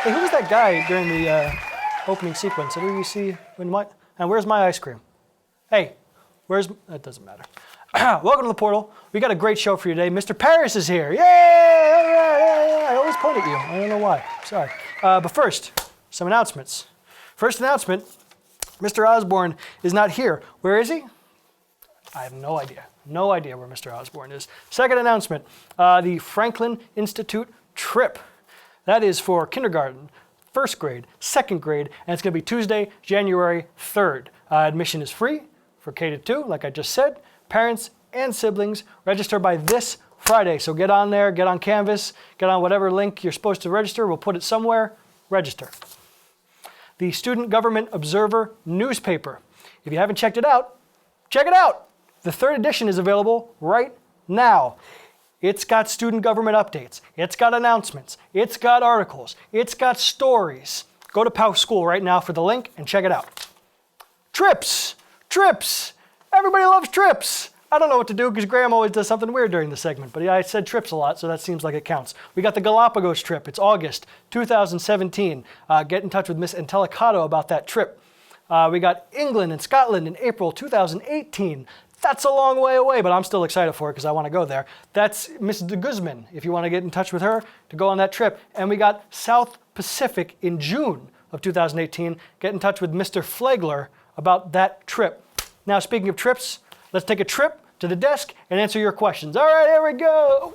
Hey, who was that guy during the opening sequence? Did we see when and where's my ice cream? Hey, that doesn't matter. Welcome to the portal. We got a great show for you today. Mr. Parris is here. Yay! All right. I always point at you. I don't know why. Sorry. But first, some announcements. First announcement, Mr. Osborne is not here. Where is he? I have no idea. No idea where Mr. Osborne is. Second announcement, the Franklin Institute trip. That is for kindergarten, first grade, second grade, and it's going to be Tuesday, January 3rd. Admission is free for K-2, like I just said. Parents and siblings register by this Friday. So get on there, get on Canvas, get on whatever link you're supposed to register. We'll put it somewhere. Register. The Student Government Observer newspaper. If you haven't checked it out, check it out. The third edition is available right now. It's got student government updates. It's got announcements. It's got articles. It's got stories. Go to PALCS School right now for the link and check it out. Trips. Trips. Everybody loves trips. I don't know what to do because Graham always does something weird during the segment, but yeah, I said trips a lot, so that seems like it counts. We got the Galapagos trip. It's August 2017. Get in touch with Miss Antelicato about that trip. We got England and Scotland in April 2018. That's a long way away, but I'm still excited for it because I want to go there. That's Miss de Guzman, if you want to get in touch with her to go on that trip. And we got South Pacific in June of 2018. Get in touch with Mr. Flagler about that trip. Now, speaking of trips, let's take a trip to the desk and answer your questions. All right, here we go.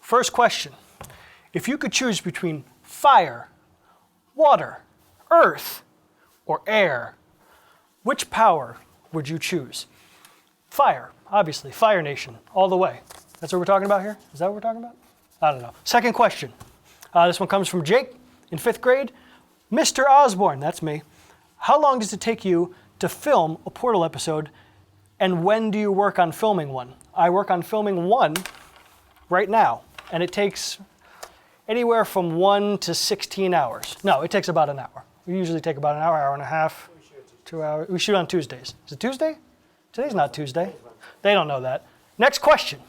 First question. If you could choose between fire, water, earth, or air, which power would you choose? Fire, obviously. Fire Nation, all the way. That's what we're talking about here? Is that what we're talking about? I don't know. Second question. This one comes from Jake in 5th grade. Mr. Osborne, that's me. How long does it take you to film a Portal episode, and when do you work on filming one? I work on filming one right now, and it takes anywhere from 1 to 16 hours. No, it takes about an hour. We usually take about an hour, hour and a half, 2 hours. We shoot on Tuesdays. Is it Tuesday? Today's not Tuesday. They don't know that. Next question.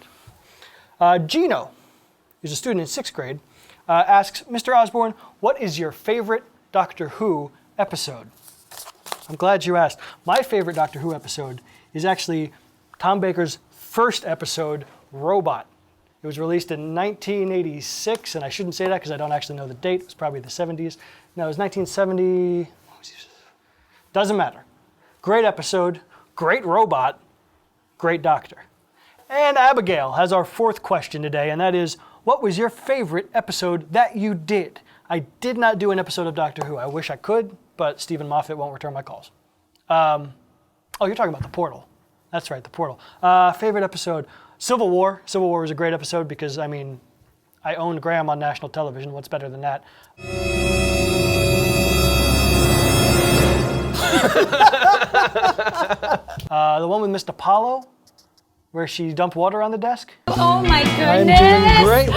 Gino, who's a student in 6th grade, asks, Mr. Osborne, what is your favorite Doctor Who episode? I'm glad you asked. My favorite Doctor Who episode is actually Tom Baker's first episode, Robot. It was released in 1986, and I shouldn't say that because I don't actually know the date. It was probably the 70s. No, it was 1970. Doesn't matter. Great episode, great robot, great doctor. And Abigail has our 4th question today, and that is, what was your favorite episode that you did? I did not do an episode of Doctor Who. I wish I could, but Stephen Moffat won't return my calls. Oh, you're talking about The Portal. That's right, The Portal. Favorite episode, Civil War. Civil War was a great episode because, I mean, I owned Graham on national television. What's better than that? The one with Mr. Apollo, where she dumped water on the desk. Oh my goodness! I'm doing great.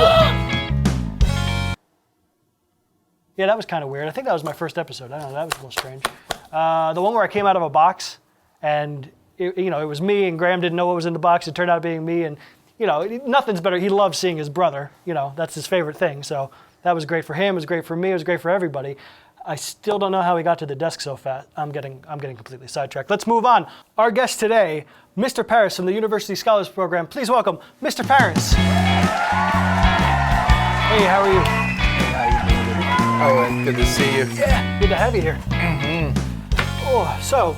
Yeah, that was kind of weird. I think that was my first episode. I don't know, that was a little strange. The one where I came out of a box and it was me and Graham didn't know what was in the box. It turned out being me, and nothing's better. He loves seeing his brother. That's his favorite thing. So that was great for him. It was great for me. It was great for everybody. I still don't know how he got to the desk so fast. I'm getting completely sidetracked. Let's move on. Our guest today, Mr. Parris from the University Scholars Program. Please welcome Mr. Parris. Hey, how are you? Hey, how you doing? Oh, good to see you. Yeah, good to have you here. Mm-hmm. Oh, so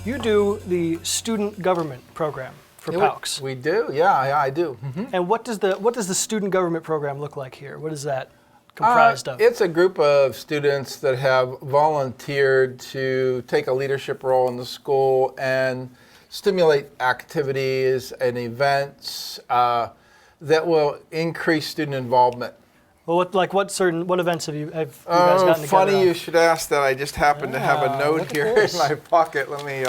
you do the Student Government Program for PALCS. We do, yeah, I do. Mm-hmm. And what does the Student Government Program look like here? What is that comprised of? It's a group of students that have volunteered to take a leadership role in the school and stimulate activities and events that will increase student involvement. Well, what events have you guys gotten together? Funny you should ask that. I just happen to have a note here in my pocket. Let me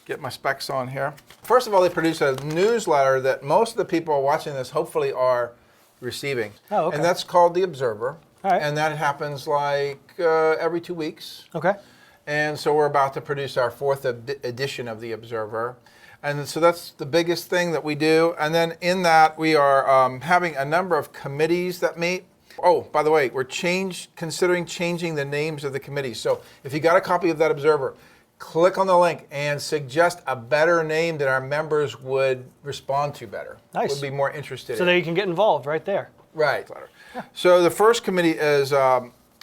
get my specs on here. First of all, they produce a newsletter that most of the people watching this hopefully are receiving. Oh, okay. And that's called The Observer. All right. And that happens like every 2 weeks. Okay. And so we're about to produce our 4th edition of the Observer. And so that's the biggest thing that we do. And then in that, we are having a number of committees that meet. Oh, by the way, we're considering changing the names of the committees. So if you got a copy of that Observer, click on the link and suggest a better name that our members would respond to better. Nice. Would be more interested So in. that you can get involved right there. Right. Yeah. So the first committee is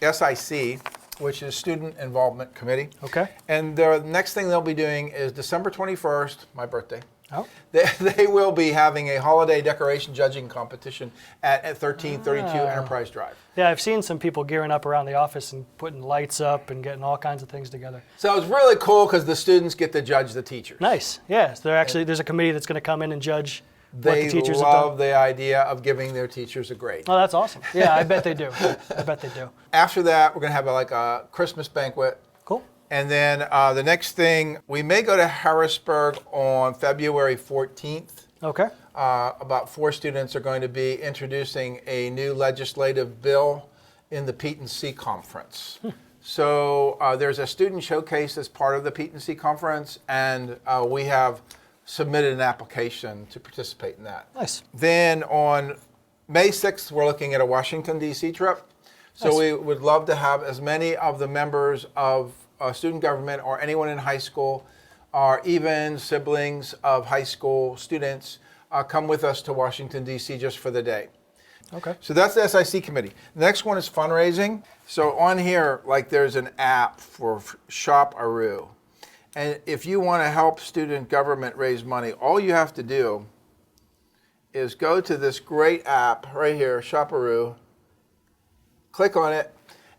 SIC, which is Student Involvement Committee. Okay. And the next thing they'll be doing is December 21st, my birthday. Oh. They will be having a holiday decoration judging competition at 1332 Enterprise Drive. Yeah, I've seen some people gearing up around the office and putting lights up and getting all kinds of things together. So it's really cool because the students get to judge the teachers. Nice. Yeah, so there's a committee that's going to come in and judge what the They teachers have done. love the idea of giving their teachers a grade. Oh, that's awesome. Yeah, I bet they do. I bet they do. After that, we're going to have a Christmas banquet. Cool. And then the next thing, we may go to Harrisburg on February 14th. Okay. About 4 students are going to be introducing a new legislative bill in the P&C conference. So there's a student showcase as part of the P&C conference, and we have submitted an application to participate in that. Nice. Then on May 6th, we're looking at a Washington, D.C. trip. So Nice. we would love to have as many of the members of student government or anyone in high school or even siblings of high school students come with us to Washington, D.C. just for the day. Okay. So that's the SIC committee. The next one is fundraising. So on here, like there's an app for Shop-A-Roo. And if you want to help student government raise money, all you have to do is go to this great app right here, Shop-A-Roo, click on it,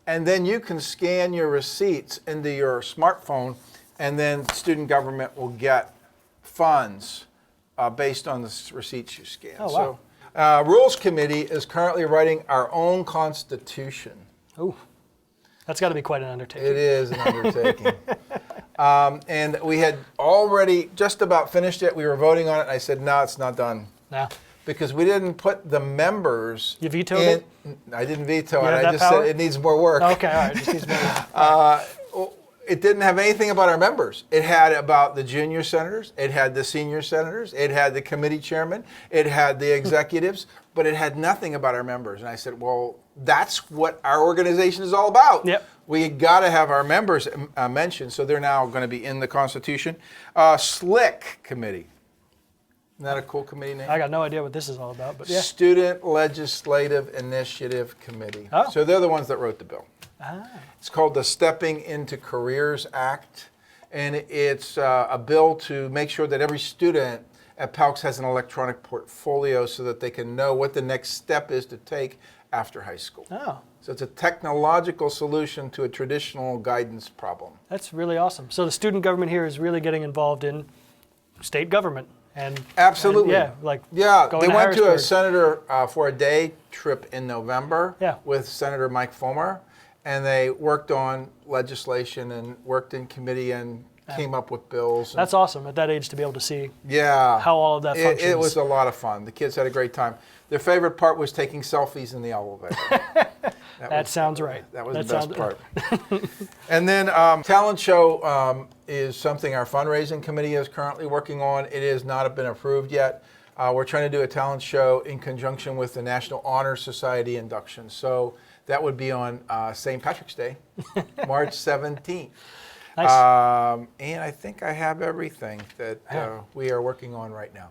and then you can scan your receipts into your smartphone, and then student government will get funds based on the receipts you scan. Oh, wow. So, Rules Committee is currently writing our own constitution. Ooh, that's got to be quite an undertaking. It is an undertaking. And we had already just about finished it. We were voting on it, and I said, no, it's not done. No. Because we didn't put the members. You vetoed it? I didn't veto You it. have I that just power? said it needs more work. Okay, all right. Just needs more. It didn't have anything about our members. It had about the junior senators. It had the senior senators. It had the committee chairman. It had the executives. But it had nothing about our members. And I said, well, that's what our organization is all about. Yep. We got to have our members mentioned. So they're now going to be in the Constitution. SLIC Committee. Isn't that a cool committee name? I got no idea what this is all about, but yeah. Student Legislative Initiative Committee. Oh. So they're the ones that wrote the bill. Ah. It's called the Stepping into Careers Act, and it's a bill to make sure that every student at PALCS has an electronic portfolio so that they can know what the next step is to take after high school. Oh, So it's a technological solution to a traditional guidance problem. that's really awesome. So the student government here is really getting involved in state government. And Absolutely. and going They to went to Harrisburg. a senator for a day trip in November with Senator Mike Fulmer, and they worked on legislation and worked in committee and came up with bills. That's awesome at that age to be able to see Yeah. how all of that functions. It was a lot of fun. The kids had a great time. Their favorite part was taking selfies in the elevator. That sounds right. That was That the best sounds- part. And then talent show is something our fundraising committee is currently working on. It has not been approved yet. We're trying to do a talent show in conjunction with the National Honor Society induction. So that would be on St. Patrick's Day, March 17th. Nice. And I think I have everything that we are working on right now.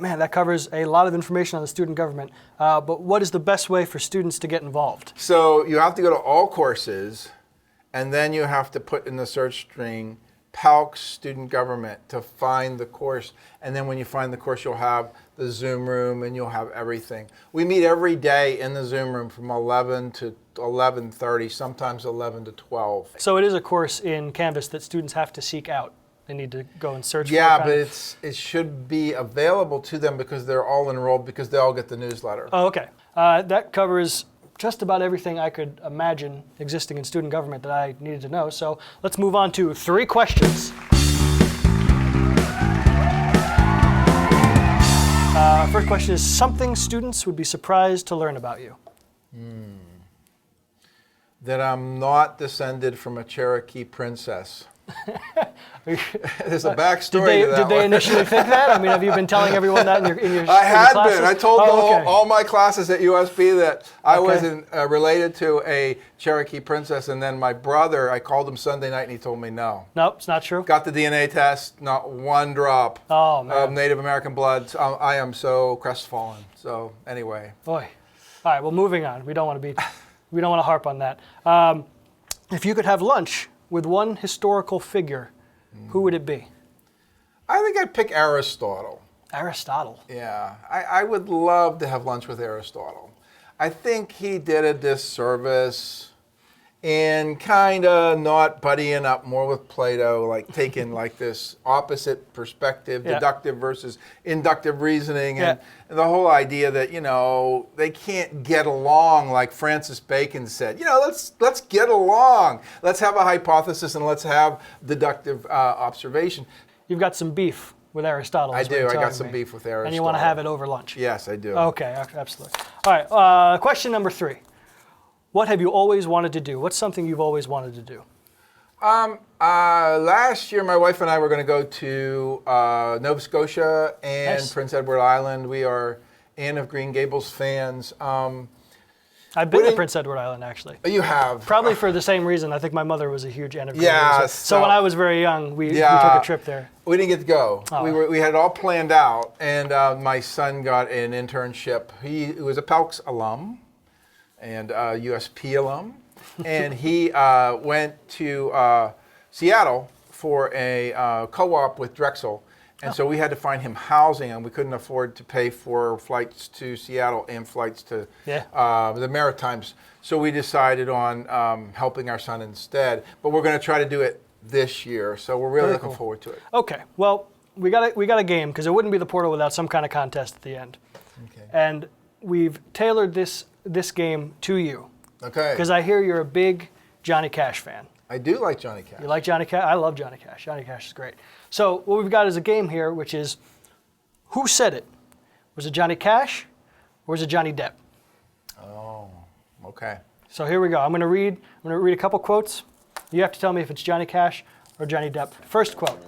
Man, that covers a lot of information on the student government. But what is the best way for students to get involved? So you have to go to all courses, and then you have to put in the search string PALCS student government to find the course. And then when you find the course, you'll have the Zoom room and you'll have everything. We meet every day in the Zoom room from 11 to 11:30, sometimes 11 to 12. So it is a course in Canvas that students have to seek out. They need to go and search for it. Yeah, but it should be available to them because they're all enrolled because they all get the newsletter. Oh, okay. That covers just about everything I could imagine existing in student government that I needed to know. So let's move on to 3 questions. First question is something students would be surprised to learn about you. that I'm not descended from a Cherokee princess. There's a backstory to that Did they one. initially think that? I mean, have you been telling everyone that in your I had classes? been. I told okay. all my classes at USB that I Okay. wasn't related to a Cherokee princess. And then my brother, I called him Sunday night and he told me no. Nope, it's not true. Got the DNA test, not one drop Oh, man. of Native American blood. I am so crestfallen. So anyway. Boy. All right, well, moving on. We don't want to harp on that. If you could have lunch with one historical figure, who would it be? I think I'd pick Aristotle. Aristotle. Yeah, I would love to have lunch with Aristotle. I think he did a disservice in kind of not buddying up more with Plato, like taking like this opposite perspective, Yeah. deductive versus inductive reasoning, and Yeah. the whole idea that, you know, they can't get along like Francis Bacon said. You know, let's get along. Let's have a hypothesis and let's have deductive observation. You've got some beef with Aristotle. I is what do. you're I got telling some me. beef with Aristotle. And you want to have it over lunch? Yes, I do. Okay, absolutely. All right, question number 3. What have you always wanted to do? What's something you've always wanted to do? Last year, my wife and I were going to go to Nova Scotia and Nice. Prince Edward Island. We are Anne of Green Gables fans. I've been to Prince Edward Island, actually. You have. Probably for the same reason. I think my mother was a huge Anne of Green Yeah, Gables. So when I was very young, we took a trip there. We didn't get to go. Oh. We had it all planned out, and my son got an internship. He was a PALCS alum and USP alum, and he went to Seattle for a co-op with Drexel. And so we had to find him housing, and we couldn't afford to pay for flights to Seattle and flights to the Maritimes. So we decided on helping our son instead. But we're going to try to do it this year, so we're really looking forward to it. Okay, well, we got a game, because it wouldn't be the portal without some kind of contest at the end. Okay. And we've tailored this game to you, Okay. because I hear you're a big Johnny Cash fan. I do like Johnny Cash. You like Johnny Cash? I love Johnny Cash. Johnny Cash is great. So what we've got is a game here, which is, who said it? Was it Johnny Cash, or was it Johnny Depp? Oh, okay. So here we go. I'm going to read a couple quotes. You have to tell me if it's Johnny Cash or Johnny Depp. First quote.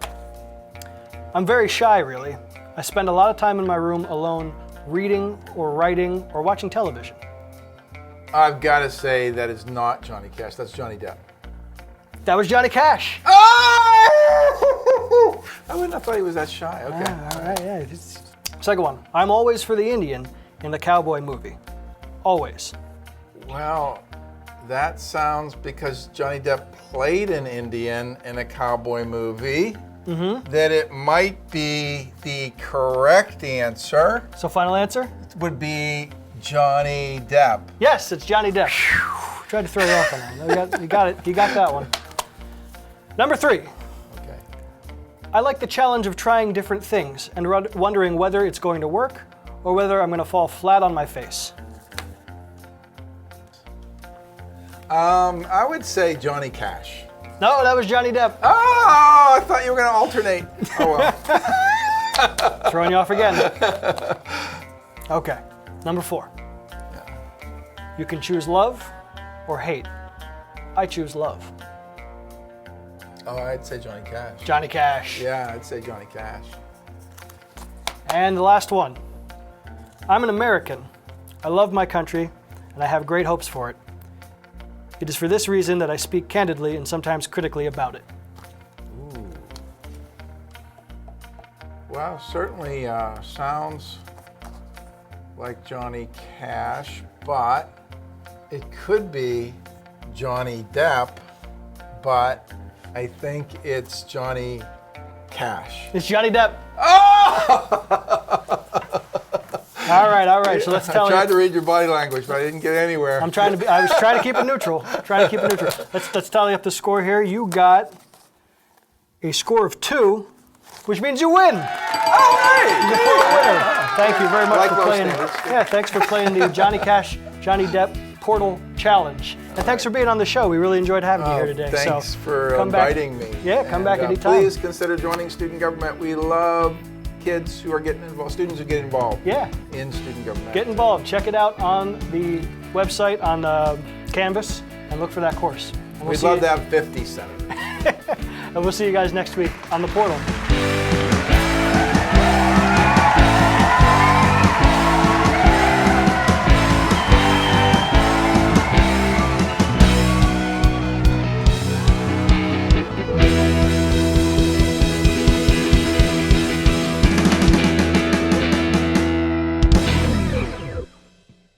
I'm very shy, really. I spend a lot of time in my room alone, reading or writing or watching television. I've got to say that is not Johnny Cash. That's Johnny Depp. That was Johnny Cash. Oh! I wouldn't have thought he was that shy. Okay. All right, yeah. Second one. I'm always for the Indian in the cowboy movie. Always. Well, that sounds because Johnny Depp played an Indian in a cowboy movie, that it might be the correct answer. So final answer? Would be Johnny Depp. Yes, it's Johnny Depp. Tried to throw you off on that. You got it. You got that one. Number 3. Okay. I like the challenge of trying different things and wondering whether it's going to work or whether I'm going to fall flat on my face. I would say Johnny Cash. No, that was Johnny Depp. Oh, I thought you were going to alternate. Oh, well. Throwing you off again. Okay. Number 4. You can choose love or hate. I choose love. Oh, I'd say Johnny Cash. Johnny Cash. Yeah, I'd say Johnny Cash. And the last one. I'm an American. I love my country, and I have great hopes for it. It is for this reason that I speak candidly and sometimes critically about it. Ooh. Well, certainly sounds like Johnny Cash, but it could be Johnny Depp, but I think it's Johnny Cash. It's Johnny Depp. Oh! All right. So let's tell I tried you. to read your body language, but I didn't get anywhere. I was trying to keep it neutral. Let's tally up the score here. You got a score of 2, which means you win. Oh, hey! Winner. Thank you very much Like for low playing. standards. Yeah, thanks for playing the Johnny Cash, Johnny Depp Portal Challenge. And thanks for being on the show. We really enjoyed having you here today. Thanks for come back. inviting me. Yeah, come back anytime. Please consider joining student government. We love kids who are getting involved, students who get involved in student government. Get involved. Check it out on the website on Canvas. and look for that course. And We'd love to have 50 senators. And we'll see you guys next week on the portal.